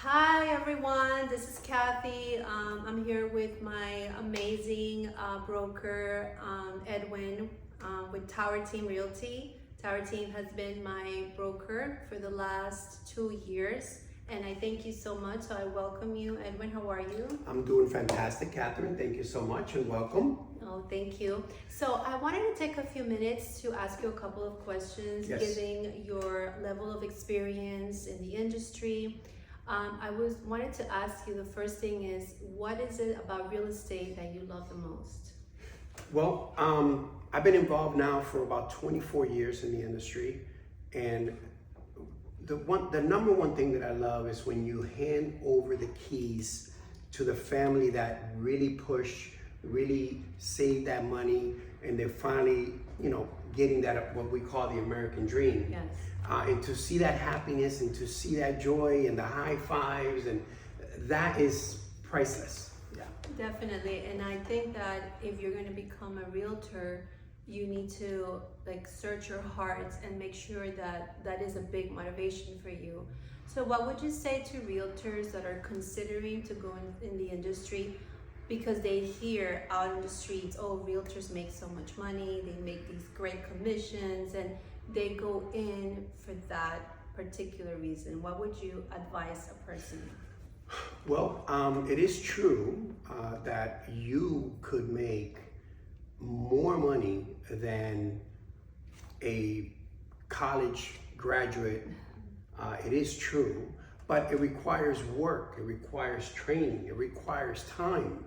Hi everyone, this is Kathy. I'm here with my amazing broker, Edwin, with Tower Team Realty. Tower Team has been my broker for the last 2 years, and I thank you so much. So I welcome you. Edwin, how are you? I'm doing fantastic, Catherine. Thank you so much and welcome. Oh, thank you. So I wanted to take a few minutes to ask you a couple of questions, Yes. given your level of experience in the industry. I wanted to ask you, the first thing is, what is it about real estate that you love the most? Well, I've been involved now for about 24 years in the industry, and the number one thing that I love is when you hand over the keys to the family that really push, really save that money, and they're finally, getting that what we call the American dream. Yes. And to see that happiness and to see that joy and the high fives, and that is priceless. Yeah. Definitely. And I think that if you're going to become a realtor, you need to search your hearts and make sure that that is a big motivation for you. So what would you say to realtors that are considering to go in the industry because they hear out in the streets, oh, realtors make so much money, they make these great commissions, and they go in for that particular reason? What would you advise a person? Well, it is true that you could make more money than a college graduate. It is true, but it requires work, it requires training, it requires time.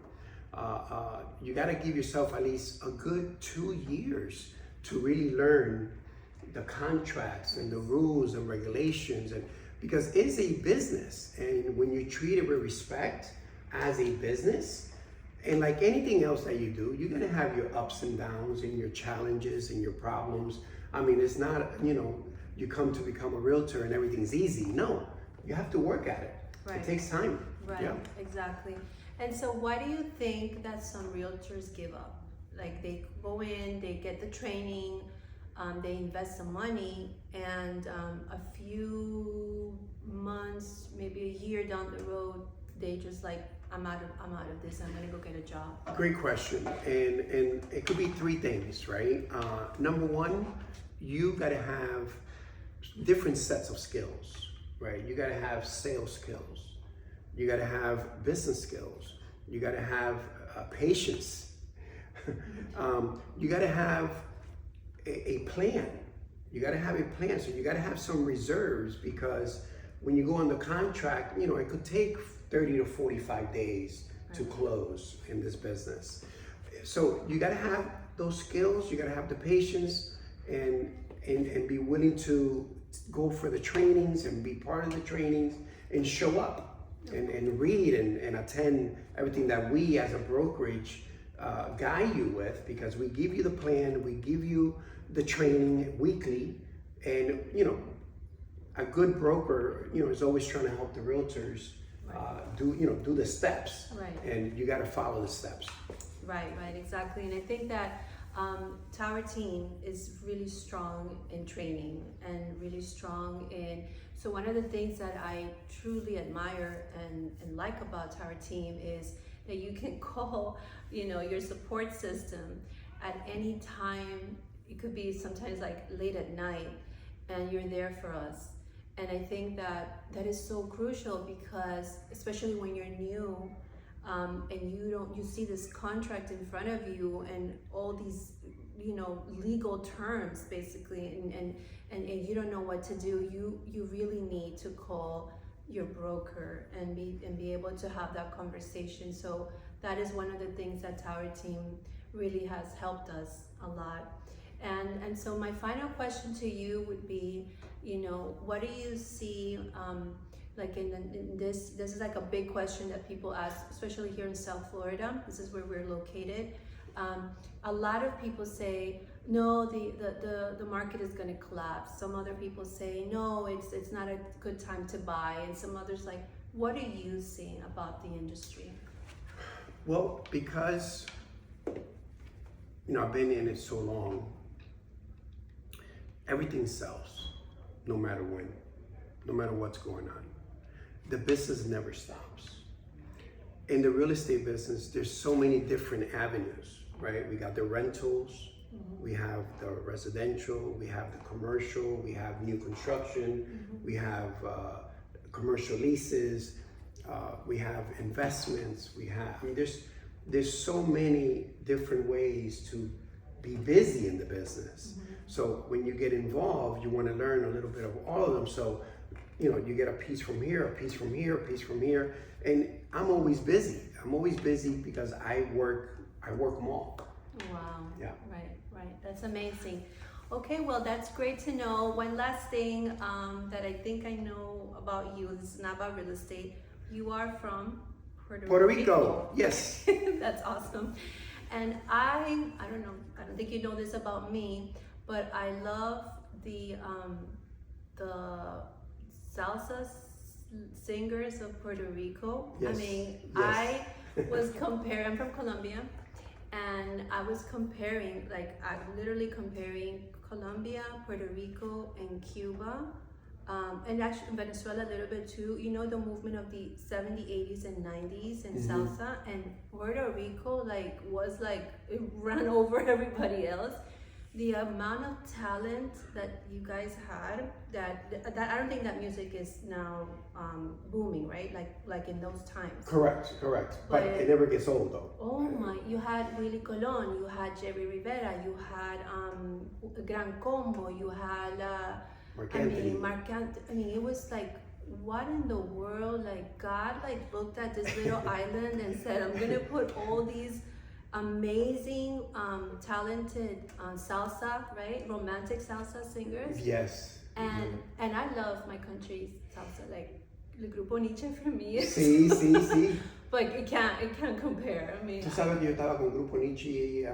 You got to give yourself at least a good 2 years to really learn the contracts and the rules and regulations, and because it's a business, and when you treat it with respect as a business, and like anything else that you do, you're gonna have your ups and downs and your challenges and your problems. I mean, it's not, you come to become a realtor and everything's easy. No, you have to work at it. Right. It takes time. Right, Yeah. exactly. And so why do you think that some realtors give up? Like they go in, they get the training, they invest some money, and a few months, maybe a year down the road, they just I'm out of this. I'm gonna go get a job. Great question, and it could be three things, right? Number one, you got to have different sets of skills, right? You got to have sales skills, you got to have business skills, you got to have patience, you got to have a plan. You got to have a plan, so you got to have some reserves, because when you go on the contract, it could take 30 to 45 days to close in this business. So you got to have those skills, you got to have the patience, and be willing to go for the trainings and be part of the trainings and show up and read and attend everything that we as a brokerage guide you with, because we give you the plan, we give you the training weekly, and a good broker is always trying to help the realtors do the steps, Right. and you got to follow the steps. Right, exactly. And I think that Tower Team is really strong in training and really strong in, so one of the things that I truly admire and like about Tower Team is that you can call, your support system at any time. It could be sometimes late at night, and you're there for us. And I think that is so crucial, because especially when you're new, and you see this contract in front of you and all these legal terms basically, and you don't know what to do, you really need to call your broker and be able to have that conversation. So that is one of the things that Tower Team really has helped us a lot. And so my final question to you would be, what do you see in this is a big question that people ask, especially here in South Florida. This is where we're located. A lot of people say, no, the market is going to collapse. Some other people say, no, it's not a good time to buy. And some others what are you seeing about the industry? Well, because I've been in it so long, everything sells, no matter when, no matter what's going on. the business never stops. In the real estate business, there's so many different avenues, right? We got the rentals, we have the residential, we have the commercial, we have new construction, we have commercial leases, we have investments, we have, I mean, there's so many different ways to be busy in the business. So when you get involved, you want to learn a little bit of all of them. So, you know, you get a piece from here, a piece from here, a piece from here. And I'm always busy. I'm always busy because I work them all. Wow. Yeah. Right. That's amazing. Okay, well, that's great to know. One last thing that I think I know about you, this is not about real estate. You are from Puerto Rico. Yes. That's awesome. And I don't know, I don't think you know this about me, but I love the salsa singers of Puerto Rico. Yes. I mean, Yes. I was comparing, I'm from Colombia, and I was comparing, like I'm literally comparing Colombia, Puerto Rico, and Cuba, and actually Venezuela a little bit too. You know, the movement of the 70s, 80s, and 90s and salsa, and Puerto Rico was like it ran over everybody else. The amount of talent that you guys had, that I don't think that music is now booming, right? Like in those times. Correct. But it never gets old though. Oh my! You had Willie Colon, you had Jerry Rivera, you had Gran Combo, you had Marc Anthony. Marc Anthony. I mean, it was like, what in the world? Like God, like looked at this little island and said, "I'm gonna put all these amazing, talented salsa, right? Romantic salsa singers." Yes. And I love my country's salsa, like el Grupo Nietzsche for me. Sí. Like it can't compare. I mean, Tú sabes que yo estaba con Grupo Nietzsche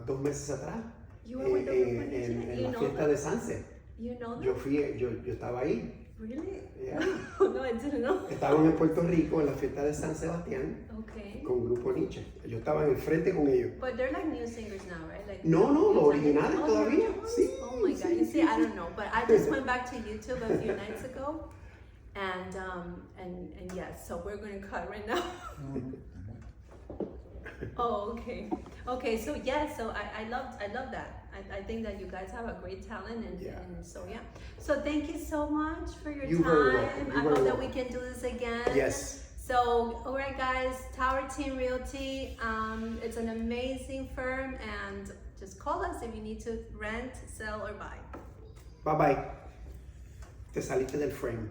2 meses atrás. You were with the Grupo Nietzsche? En You la know fiesta them? de Sanse. You know them? Yo estaba ahí. Really? Yeah. No, I didn't know. Estaban en Puerto Rico en la fiesta de San Sebastián Okay. con Grupo Nietzsche. Yo estaba en el frente con ellos. But they're like new singers now, right? Like No, los originales Oh, todavía. the originals? Sí. Oh my God. You see, I don't know, but I just went back to YouTube a few nights ago, and yes, so we're gonna cut right now. Oh, okay. So yeah, so I love that. I think that you guys have a great talent, and so yeah. So thank you so much for your You're time. very welcome. I hope that we can do this again. Yes. So, all right, guys, Tower Team Realty. It's an amazing firm, and just call us if you need to rent, sell, or buy. Bye bye. Te saliste del frame.